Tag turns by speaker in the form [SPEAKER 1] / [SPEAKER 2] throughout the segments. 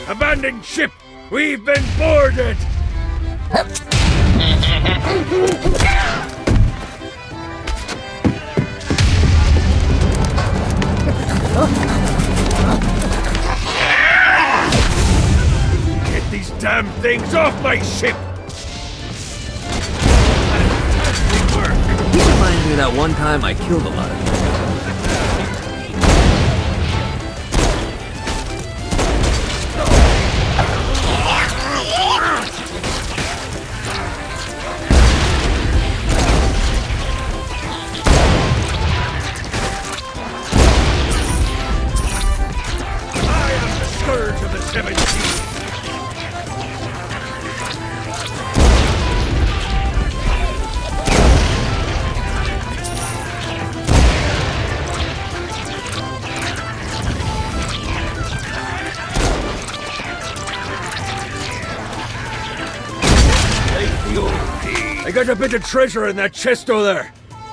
[SPEAKER 1] Abandoned ship! We've been boarded! Get these damn things off my ship! Fantastic work!
[SPEAKER 2] He reminds me of that one time I killed a lot of people.
[SPEAKER 1] Scourge of the Seven Seas! I got a bit of treasure in that chest over there.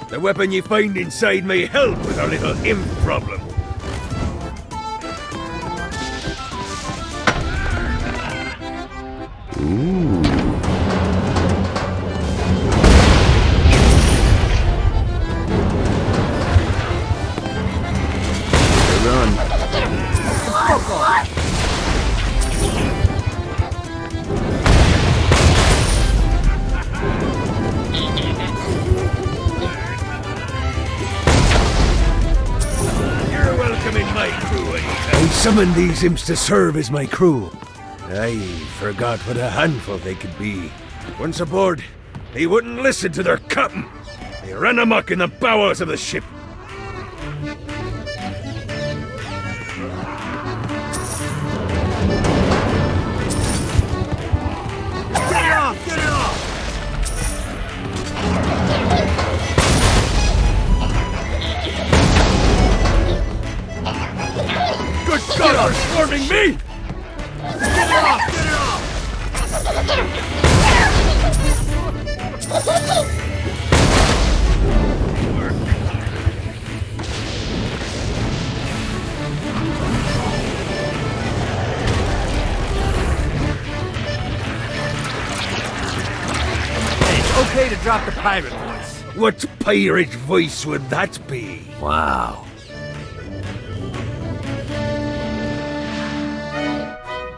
[SPEAKER 1] The weapon you find inside may help with our little imp problem. I summoned these imps to serve as my crew. I forgot what a handful they could be. Once aboard, they wouldn't listen to their captain. They ran amok in the bowels of the ship.
[SPEAKER 3] Get it off! Get it off!
[SPEAKER 1] Good God, they're swarming me!
[SPEAKER 3] Get it off! Get it off!
[SPEAKER 4] Hey, it's okay to drop the pirate voice.
[SPEAKER 1] What pirate voice would that be?
[SPEAKER 2] Wow.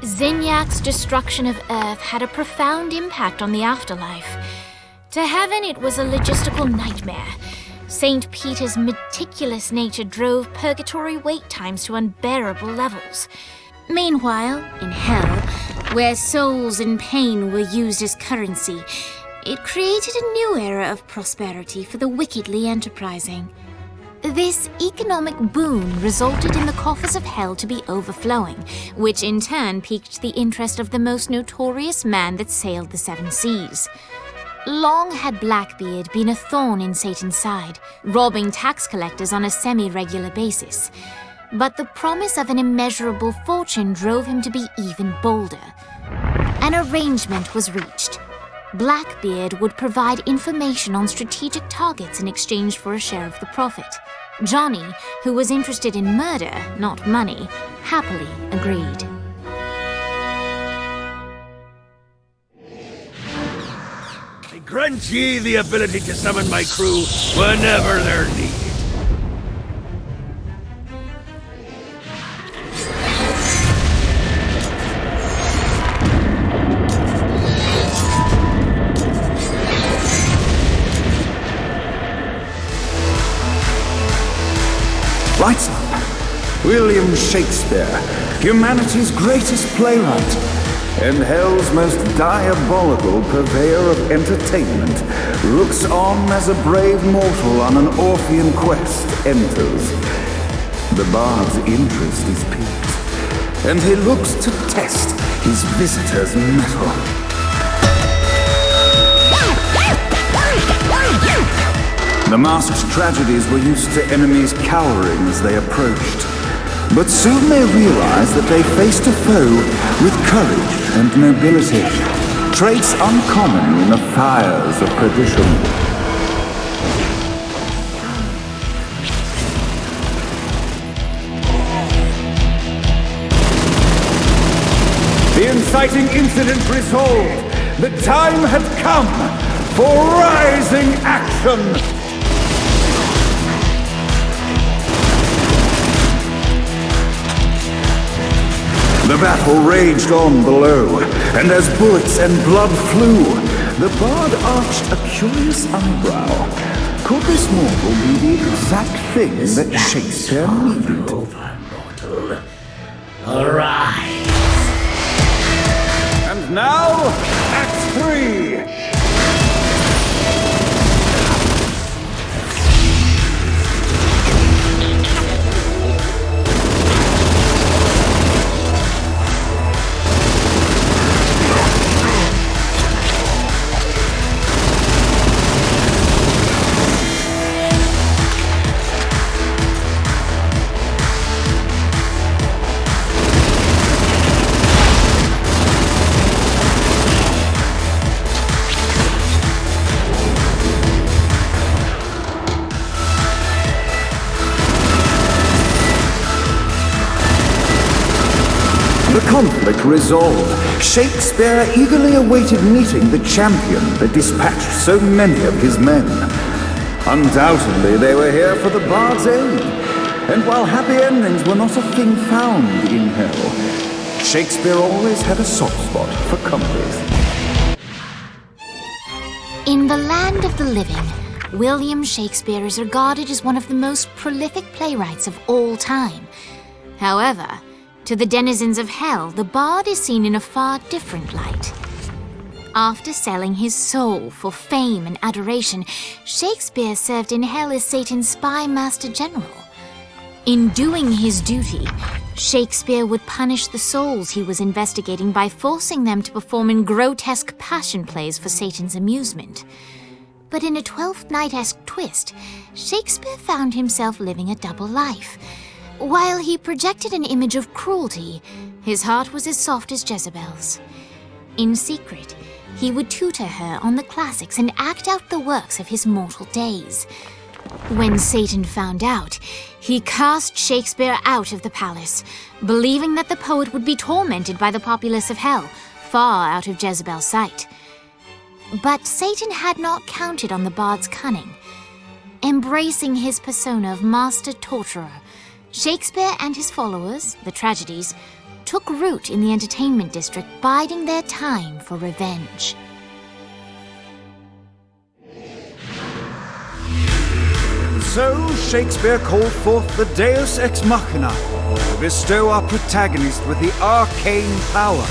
[SPEAKER 5] Zinyak's destruction of Earth had a profound impact on the afterlife. To heaven, it was a logistical nightmare. St. Peter's meticulous nature drove purgatory wait times to unbearable levels. Meanwhile, in hell, where souls in pain were used as currency, it created a new era of prosperity for the wickedly enterprising. This economic boon resulted in the coffers of hell to be overflowing, which in turn piqued the interest of the most notorious man that sailed the seven seas. Long had Blackbeard been a thorn in Satan's side, robbing tax collectors on a semi-regular basis. But the promise of an immeasurable fortune drove him to be even bolder. An arrangement was reached. Blackbeard would provide information on strategic targets in exchange for a share of the profit. Johnny, who was interested in murder, not money, happily agreed.
[SPEAKER 1] I grant ye the ability to summon my crew whenever they're needed.
[SPEAKER 6] Lights up. William Shakespeare, humanity's greatest playwright, and hell's most diabolical purveyor of entertainment, looks on as a brave mortal on an Orphean quest enters. The bard's interest is piqued, and he looks to test his visitor's mettle. The masked tragedies were used to enemies cowering as they approached. But soon they realized that they faced a foe with courage and nobility, traits uncommon in the fires of perdition. The inciting incident resolved. The time had come for rising action! The battle raged on below, and as bullets and blood flew, the bard arched a curious eyebrow. Could this mortal be the exact thing that Shakespeare needed?
[SPEAKER 3] Arise!
[SPEAKER 6] And now, Act 3! The conflict resolved, Shakespeare eagerly awaited meeting the champion that dispatched so many of his men. Undoubtedly, they were here for the bard's aid, and while happy endings were not a thing found in hell, Shakespeare always had a soft spot for comedies.
[SPEAKER 5] In the land of the living, William Shakespeare is regarded as one of the most prolific playwrights of all time. However, to the denizens of hell, the bard is seen in a far different light. After selling his soul for fame and adoration, Shakespeare served in hell as Satan's spy master general. In doing his duty, Shakespeare would punish the souls he was investigating by forcing them to perform in grotesque passion plays for Satan's amusement. But in a Twelfth Night-esque twist, Shakespeare found himself living a double life. While he projected an image of cruelty, his heart was as soft as Jezebel's. In secret, he would tutor her on the classics and act out the works of his mortal days. When Satan found out, he cast Shakespeare out of the palace, believing that the poet would be tormented by the populace of hell, far out of Jezebel's sight. But Satan had not counted on the bard's cunning. Embracing his persona of master torturer, Shakespeare and his followers, the tragedies, took root in the entertainment district, biding their time for revenge.
[SPEAKER 6] So Shakespeare called forth the Deus Ex Machina to bestow our protagonist with the arcane power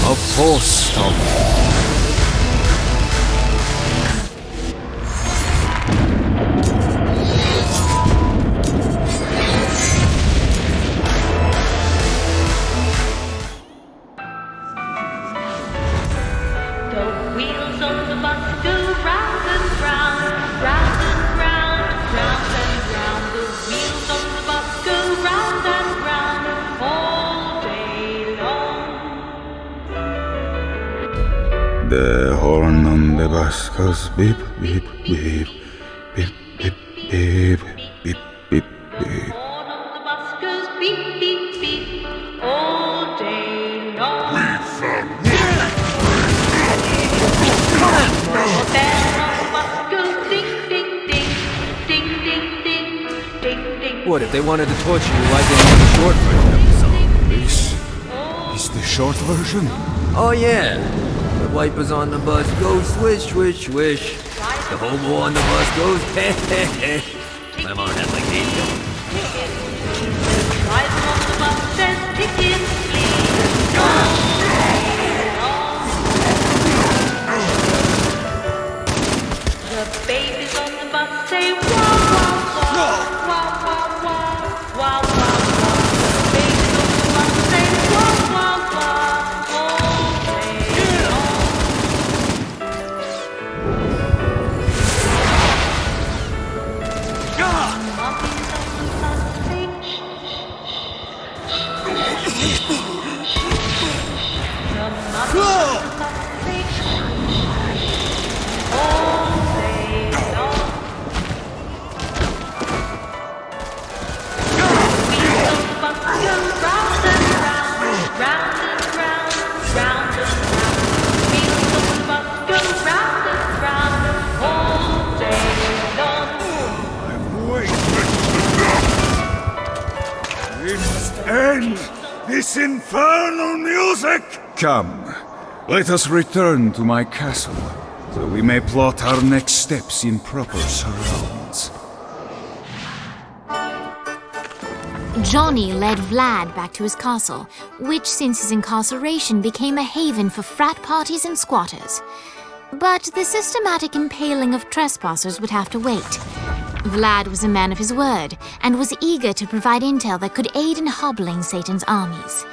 [SPEAKER 6] of Force Stone.
[SPEAKER 7] The horn on the bus goes beep, beep, beep, beep, beep, beep, beep, beep, beep.
[SPEAKER 2] What, if they wanted to torture you, why didn't you have a short version of the song?
[SPEAKER 7] This is the short version?
[SPEAKER 2] Oh yeah. The wipers on the bus go swish, swish, swish. The hobo on the bus goes heh, heh, heh. I'm on that like Angel.
[SPEAKER 8] The babies on the bus say wah, wah, wah, wah, wah, wah, wah, wah, wah. The babies on the bus say wah, wah, wah, all day long. Mummies on the bus say shh, shh, shh, shh.
[SPEAKER 1] End this infernal music!
[SPEAKER 6] Come, let us return to my castle, so we may plot our next steps in proper surrounds.
[SPEAKER 5] Johnny led Vlad back to his castle, which since his incarceration became a haven for frat parties and squatters. But the systematic impaling of trespassers would have to wait. Vlad was a man of his word, and was eager to provide intel that could aid in hobbling Satan's armies.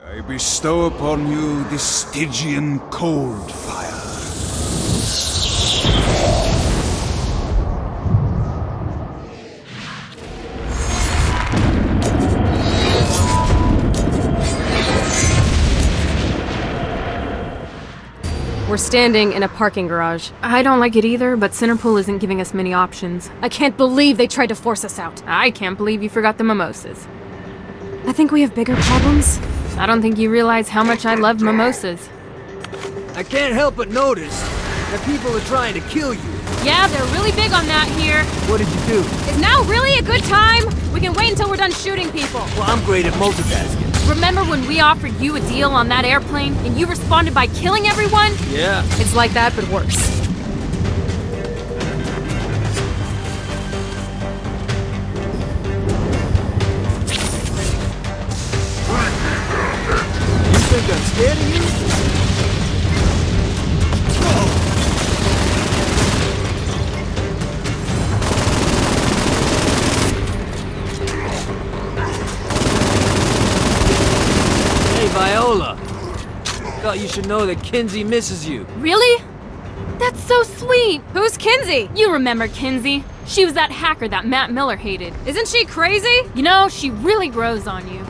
[SPEAKER 6] I bestow upon you the Stygian cold fire.
[SPEAKER 9] We're standing in a parking garage. I don't like it either, but Centerpool isn't giving us many options. I can't believe they tried to force us out. I can't believe you forgot the mimosas. I think we have bigger problems. I don't think you realize how much I love mimosas.
[SPEAKER 2] I can't help but notice that people are trying to kill you.
[SPEAKER 9] Yeah, they're really big on that here.
[SPEAKER 2] What did you do?
[SPEAKER 9] Is now really a good time? We can wait until we're done shooting people.
[SPEAKER 2] Well, I'm great at multitasking.
[SPEAKER 9] Remember when we offered you a deal on that airplane and you responded by killing everyone?
[SPEAKER 2] Yeah.
[SPEAKER 9] It's like that, but worse.
[SPEAKER 2] You think I'm scared of you? Hey, Viola. Thought you should know that Kinsey misses you.
[SPEAKER 9] Really? That's so sweet. Who's Kinsey? You remember Kinsey. She was that hacker that Matt Miller hated. Isn't she crazy? You know, she really grows on you.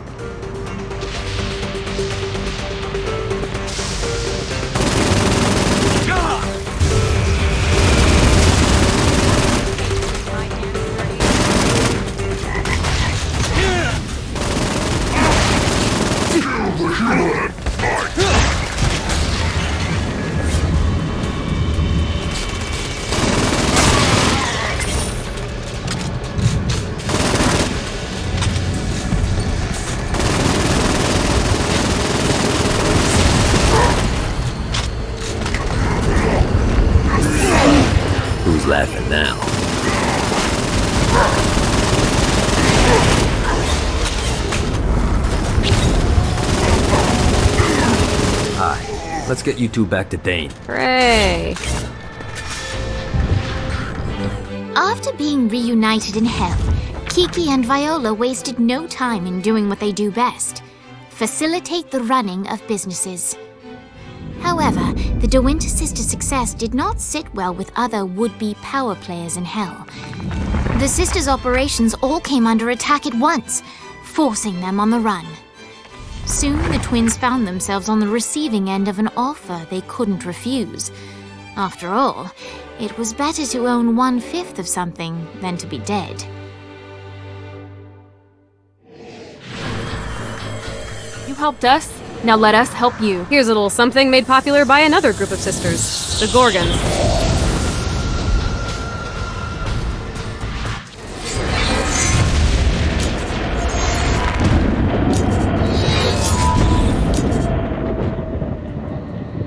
[SPEAKER 2] Who's laughing now? Hi. Let's get you two back to Dane.
[SPEAKER 9] Hooray.
[SPEAKER 5] After being reunited in hell, Kiki and Viola wasted no time in doing what they do best: facilitate the running of businesses. However, the De Winter sisters' success did not sit well with other would-be power players in hell. The sisters' operations all came under attack at once, forcing them on the run. Soon, the twins found themselves on the receiving end of an offer they couldn't refuse. After all, it was better to own 1/5 of something than to be dead.
[SPEAKER 9] You helped us. Now let us help you. Here's a little something made popular by another group of sisters, the Gorgons.